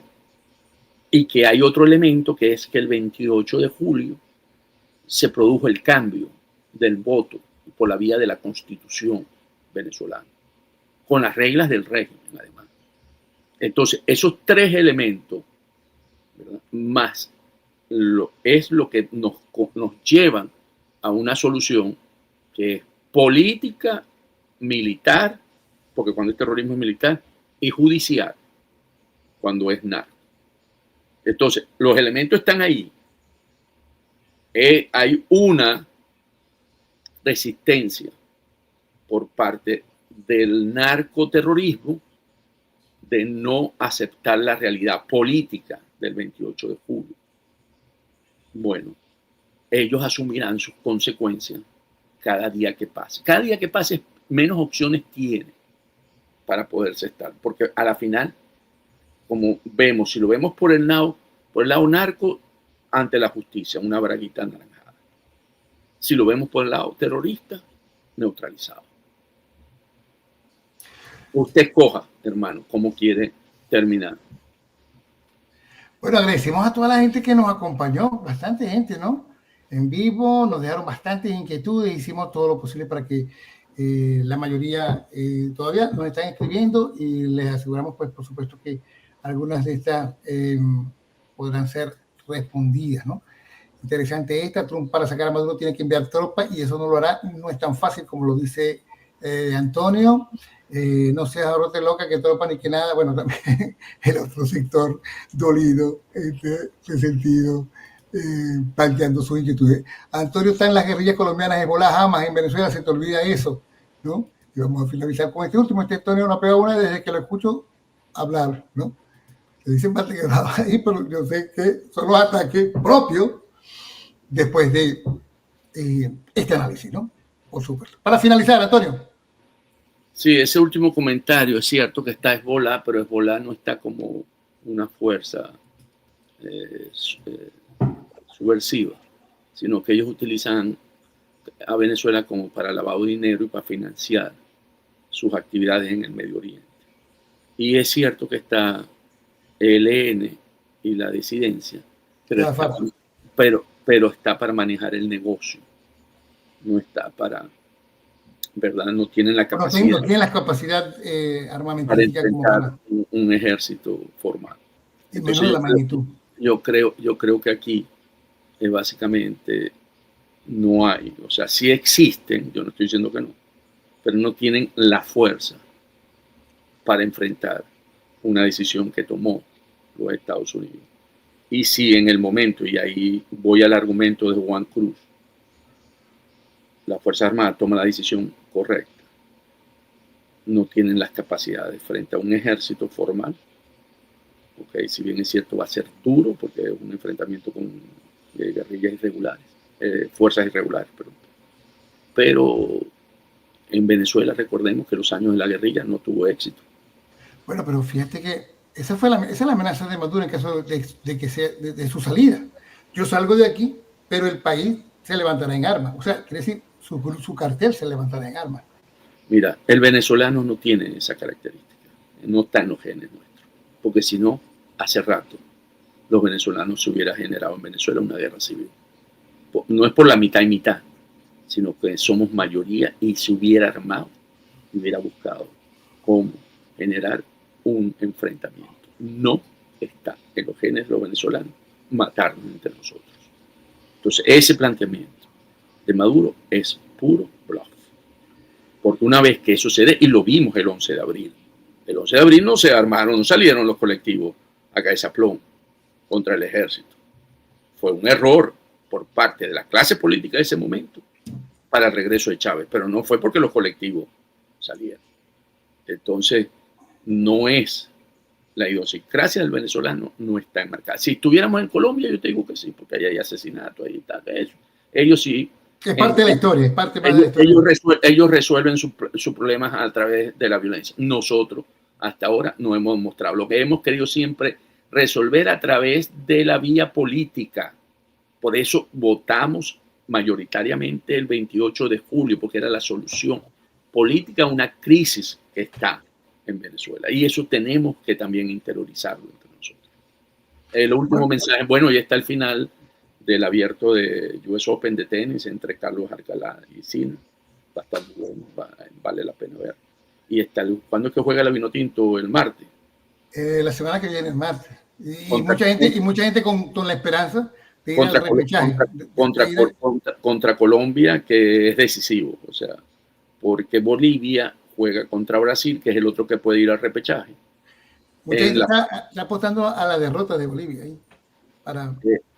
Y que hay otro elemento, que es que el 28 de julio se produjo el cambio del voto por la vía de la Constitución venezolana, con las reglas del régimen, además. Entonces, esos tres elementos, ¿verdad?, más es lo que nos llevan a una solución que es política, militar, porque cuando es terrorismo es militar, y judicial, cuando es narco. Entonces, los elementos están ahí. Hay una resistencia por parte del narcoterrorismo de no aceptar la realidad política del 28 de julio. Bueno, ellos asumirán sus consecuencias cada día que pase. Cada día que pase, menos opciones tiene para poderse estar. Porque a la final, como vemos, si lo vemos por el lado narco, ante la justicia, una braguita anaranjada. Si lo vemos por el lado terrorista, neutralizado. Usted escoja, hermano, cómo quiere terminar. Bueno, agradecemos a toda la gente que nos acompañó, bastante gente, ¿no? En vivo, nos dejaron bastantes inquietudes, hicimos todo lo posible para que la mayoría todavía nos están escribiendo y les aseguramos, pues, por supuesto, que algunas de estas podrán ser respondidas, ¿no? Interesante esta. Trump, para sacar a Maduro, tiene que enviar tropas y eso no lo hará. No es tan fácil como lo dice Antonio. No seas abrote loca, que tropa ni que nada. Bueno, también el otro sector dolido, resentido, planteando sus inquietudes. Antonio está en las guerrillas colombianas, Ebola jamás en Venezuela, se te olvida eso, ¿no? Y vamos a finalizar con este último. Antonio no ha pegado una desde que lo escucho hablar, ¿no? Se dicen bastante ahí, pero yo sé que son los ataques propios después de este análisis, ¿no? Por supuesto. Para finalizar, Antonio. Sí, ese último comentario, es cierto que está Hezbollah, pero Hezbollah no está como una fuerza subversiva, sino que ellos utilizan a Venezuela como para lavado de dinero y para financiar sus actividades en el Medio Oriente. Y es cierto que está el ELN y la disidencia, pero está para manejar el negocio, no está para, ¿verdad? No tienen la capacidad. No tienen la capacidad armamentística para enfrentar como un ejército formal. Y menos de la magnitud. Yo creo que aquí básicamente no hay, o sea, sí existen, yo no estoy diciendo que no, pero no tienen la fuerza para enfrentar una decisión que tomó los Estados Unidos. Y si en el momento, y ahí voy al argumento de Juan Cruz, la Fuerza Armada toma la decisión correcta, no tienen las capacidades frente a un ejército formal ¿okay? Si bien es cierto, va a ser duro porque es un enfrentamiento con guerrillas irregulares, fuerzas irregulares, pero en Venezuela recordemos que los años de la guerrilla no tuvo éxito. Bueno, pero fíjate que esa es la amenaza de Maduro en caso de su salida. Yo salgo de aquí, pero el país se levantará en armas. O sea, quiere decir, su cartel se levantará en armas. Mira, el venezolano no tiene esa característica, no está en los genes nuestros, porque si no, hace rato los venezolanos se hubiera generado en Venezuela una guerra civil. No es por la mitad y mitad, sino que somos mayoría y se hubiera armado y hubiera buscado cómo generar un enfrentamiento. No está en los genes de los venezolanos matarnos entre nosotros. Entonces, ese planteamiento de Maduro es puro bluff. Porque una vez que eso se dé, y lo vimos el 11 de abril, el 11 de abril no se armaron, no salieron los colectivos a cabezaplón contra el ejército. Fue un error por parte de la clase política de ese momento para el regreso de Chávez, pero no fue porque los colectivos salieron. Entonces, no es la idiosincrasia del venezolano, no está enmarcada. Si estuviéramos en Colombia, yo te digo que sí, porque ahí hay asesinatos, ahí está eso. Ellos sí. Es parte de la historia, es parte de la historia. Ellos resuelven sus problemas a través de la violencia. Nosotros, hasta ahora, no hemos mostrado. Lo que hemos querido siempre resolver a través de la vía política. Por eso votamos mayoritariamente el 28 de julio, porque era la solución política a una crisis que está en Venezuela. Y eso tenemos que también interiorizarlo entre nosotros. El último mensaje, bueno, ya está el final del abierto de US Open de tenis entre Carlos Alcalá y Sinner. Va a estar muy bueno, vale la pena ver. Y ¿cuándo es que juega la Vinotinto? El martes. La semana que viene, el martes. Y mucha gente con la esperanza de ir al repechaje. Contra Colombia, que es decisivo. O sea, porque Bolivia juega contra Brasil, que es el otro que puede ir al repechaje. Mucha gente está apostando a la derrota de Bolivia ahí.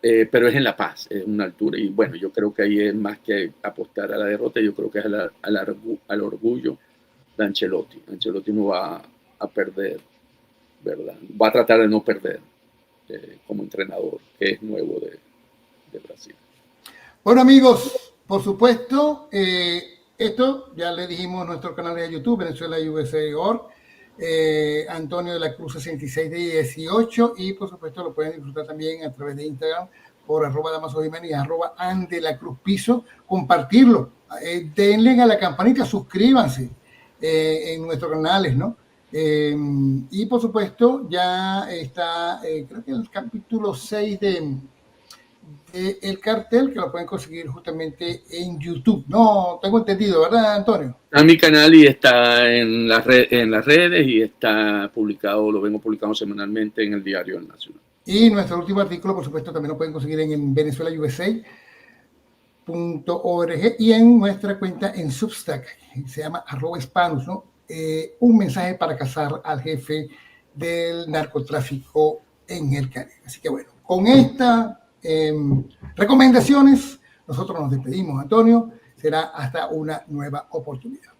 Pero es en La Paz, es una altura. Y bueno, yo creo que ahí es más que apostar a la derrota, yo creo que es al orgullo de Ancelotti. Ancelotti no va a perder, ¿verdad? Va a tratar de no perder como entrenador, que es nuevo de Brasil. Bueno, amigos, por supuesto, esto ya le dijimos en nuestro canal de YouTube, Venezuela USA.org. Antonio de la Cruz 66 de 18, y por supuesto lo pueden disfrutar también a través de Instagram por @DamasoJiménez y @AnDeLaCruzPiso. Compartirlo, denle a la campanita, suscríbanse en nuestros canales, ¿no? Y por supuesto ya está, creo que el capítulo 6 de El Cartel, que lo pueden conseguir justamente en YouTube. No, tengo entendido, ¿verdad, Antonio? Está en mi canal y está en las redes y está publicado, lo vengo publicando semanalmente en el Diario El Nacional. Y nuestro último artículo, por supuesto, también lo pueden conseguir en venezuelausa.org y en nuestra cuenta en Substack, se llama @hispanos, ¿no? Un mensaje para cazar al jefe del narcotráfico en el Caribe. Así que bueno, con esta recomendaciones, nosotros nos despedimos, Antonio. Será hasta una nueva oportunidad.